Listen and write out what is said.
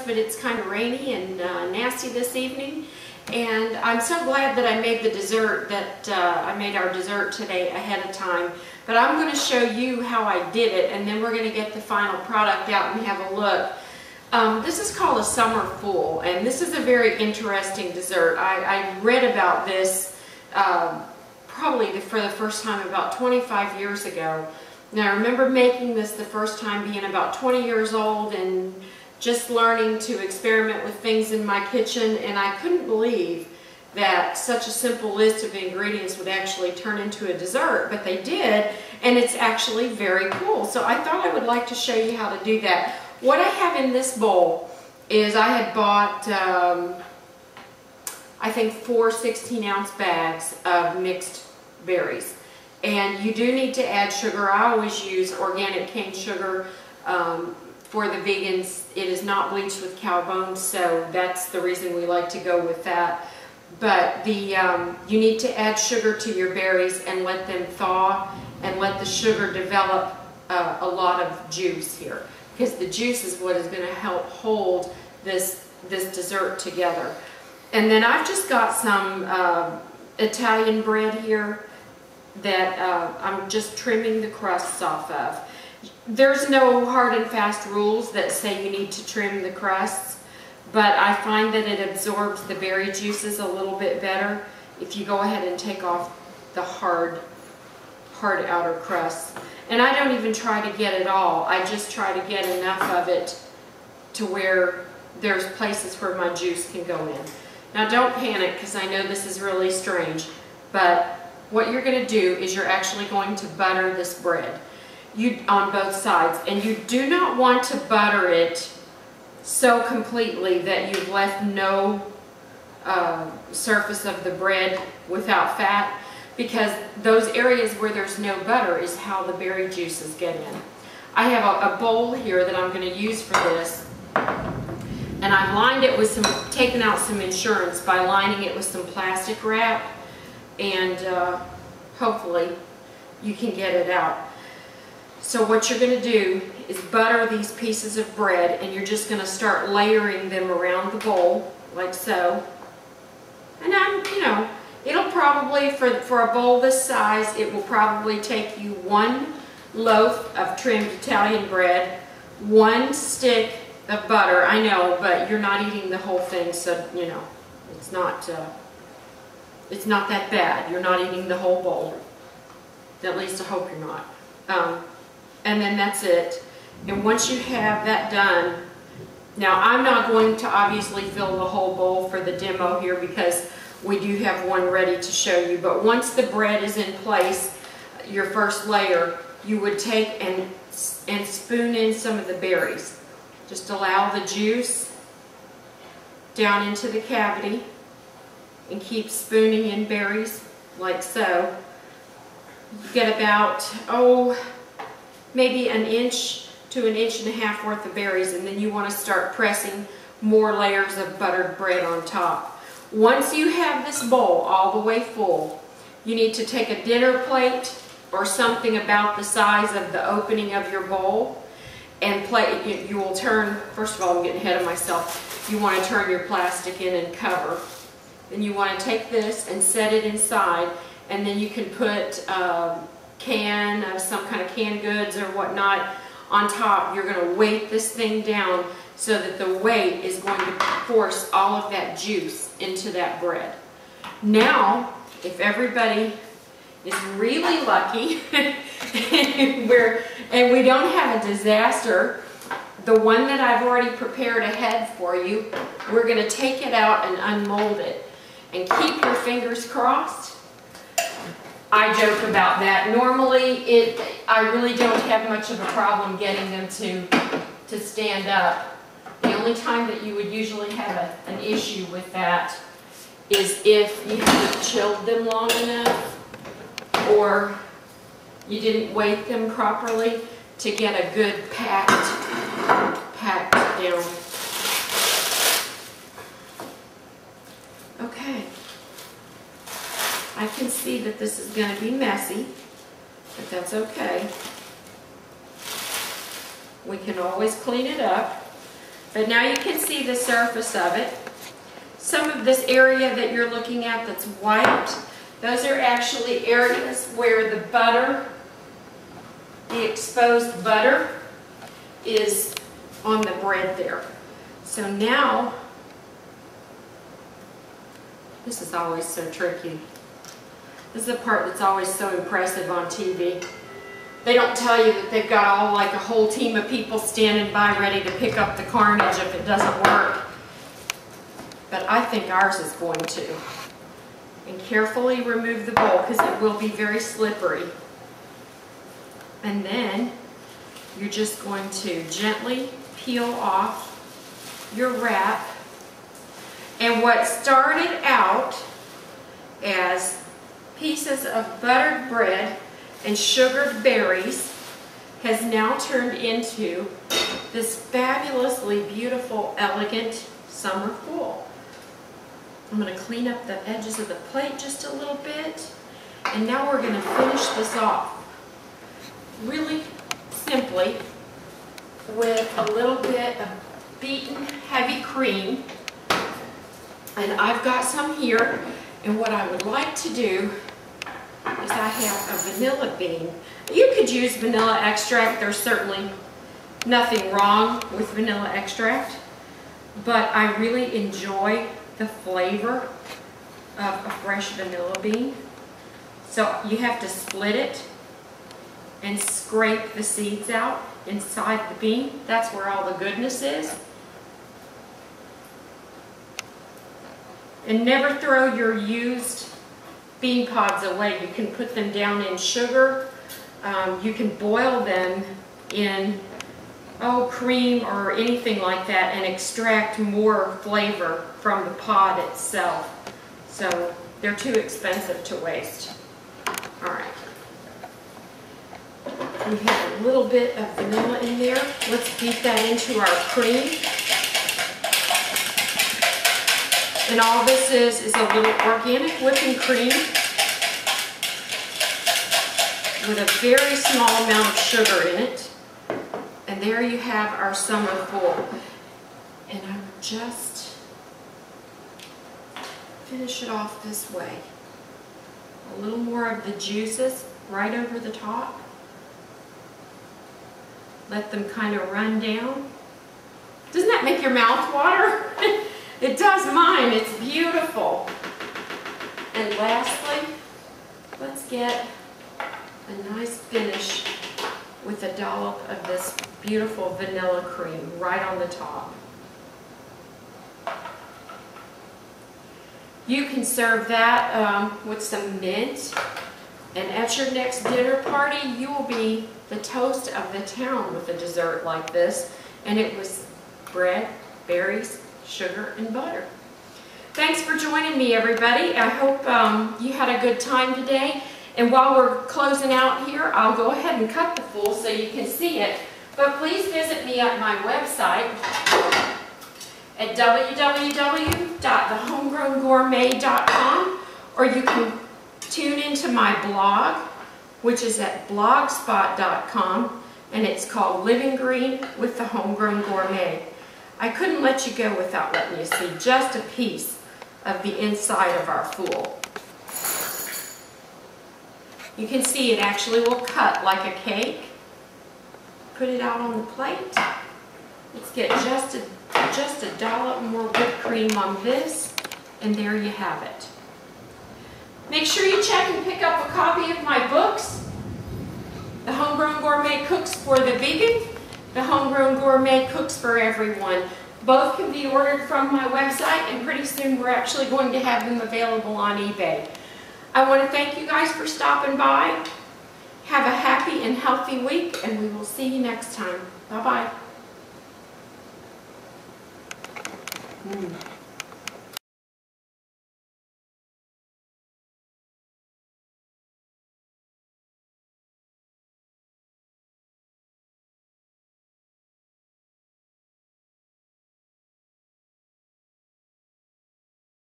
but it's kind of rainy and nasty this evening. And I'm so glad that I made the dessert, that I made our dessert today ahead of time. But I'm going to show you how I did it, and then we're going to get the final product out and have a look. This is called a summer fool, and this is a very interesting dessert. I read about this probably for the first time about 25 years ago. Now I remember making this the first time being about 20 years old and just learning to experiment with things in my kitchen, and I couldn't believe that such a simple list of ingredients would actually turn into a dessert, but they did, and it's actually very cool. So I thought I would like to show you how to do that. What I have in this bowl is I had bought, I think 4 16-ounce bags of mixed berries. And you do need to add sugar. I always use organic cane sugar. For the vegans, it is not bleached with cow bones, so that's the reason we like to go with that. But you need to add sugar to your berries and let them thaw and let the sugar develop a lot of juice here, because the juice is what is going to help hold this dessert together. And then I've just got some Italian bread here that I'm just trimming the crusts off of. There's no hard and fast rules that say you need to trim the crusts, but I find that it absorbs the berry juices a little bit better if you go ahead and take off the hard outer crust. And I don't even try to get it all. I just try to get enough of it to where there's places where my juice can go in. Now don't panic, because I know this is really strange, but what you're going to do is you're actually going to butter this bread on both sides, and you do not want to butter it so completely that you've left no surface of the bread without fat, because those areas where there's no butter is how the berry juices get in. I have a bowl here that I'm going to use for this, and I've lined it with taken out some insurance by lining it with some plastic wrap, and hopefully you can get it out. So what you're going to do is butter these pieces of bread, and you're just going to start layering them around the bowl like so. And it'll probably, for a bowl this size, it will probably take you 1 loaf of trimmed Italian bread, 1 stick of butter. I know, but you're not eating the whole thing, so it's not that bad. You're not eating the whole bowl. At least I hope you're not. And then that's it. And once you have that done, now I'm not going to obviously fill the whole bowl for the demo here, because we do have one ready to show you. But once the bread is in place, your first layer, you would take and spoon in some of the berries. Just allow the juice down into the cavity and keep spooning in berries like so. You get about, maybe 1 inch to 1.5 inches worth of berries, and then you want to start pressing more layers of buttered bread on top. Once you have this bowl all the way full, you need to take a dinner plate or something about the size of the opening of your bowl, and you will turn, first of all, I'm getting ahead of myself, you want to turn your plastic in and cover. Then you want to take this and set it inside, and then you can put can of some kind of canned goods or whatnot on top. You're going to weight this thing down so that the weight is going to force all of that juice into that bread. Now, if everybody is really lucky and we don't have a disaster, the one that I've already prepared ahead for you, we're going to take it out and unmold it. And keep your fingers crossed. I joke about that. Normally, I really don't have much of a problem getting them to stand up. The only time that you would usually have an issue with that is if you haven't chilled them long enough, or you didn't weight them properly to get a good packed down. Okay. I can see that this is going to be messy, but that's okay. We can always clean it up. But now you can see the surface of it. Some of this area that you're looking at that's white, those are actually areas where the butter, the exposed butter, is on the bread there. So now, this is always so tricky. This is the part that's always so impressive on TV. They don't tell you that they've got all like a whole team of people standing by ready to pick up the carnage if it doesn't work. But I think ours is going to. And carefully remove the bowl because it will be very slippery. And then you're just going to gently peel off your wrap. And what started out as pieces of buttered bread and sugared berries has now turned into this fabulously beautiful, elegant summer fool. I'm going to clean up the edges of the plate just a little bit. And now we're going to finish this off really simply with a little bit of beaten heavy cream. And I've got some here. And what I would like to do is I have a vanilla bean. You could use vanilla extract. There's certainly nothing wrong with vanilla extract. But I really enjoy the flavor of a fresh vanilla bean. So you have to split it and scrape the seeds out inside the bean. That's where all the goodness is. And never throw your used bean pods away. You can put them down in sugar. You can boil them in cream or anything like that and extract more flavor from the pod itself. So they're too expensive to waste. All right. We have a little bit of vanilla in there. Let's beat that into our cream. And all this is a little organic whipping cream with a very small amount of sugar in it. And there you have our summer fool. And I will just finish it off this way. A little more of the juices right over the top. Let them kind of run down. Doesn't that make your mouth water? It does mine. It's beautiful. And lastly, let's get a nice finish with a dollop of this beautiful vanilla cream right on the top. You can serve that with some mint, and at your next dinner party, you will be the toast of the town with a dessert like this. And it was bread, berries, sugar, and butter. Thanks for joining me, everybody. I hope you had a good time today. And while we're closing out here, I'll go ahead and cut the fool so you can see it. But please visit me at my website at www.thehomegrowngourmet.com, or you can tune into my blog, which is at blogspot.com, and it's called Living Green with the Homegrown Gourmet. I couldn't let you go without letting you see just a piece of the inside of our fool. You can see it actually will cut like a cake. Put it out on the plate. Let's get just a dollop more whipped cream on this, and there you have it. Make sure you check and pick up a copy of my books. The Homegrown Gourmet cooks for the vegan. The Homegrown Gourmet cooks for everyone. Both can be ordered from my website, and pretty soon we're actually going to have them available on eBay. I want to thank you guys for stopping by. Have a happy and healthy week, and we will see you next time. Bye-bye.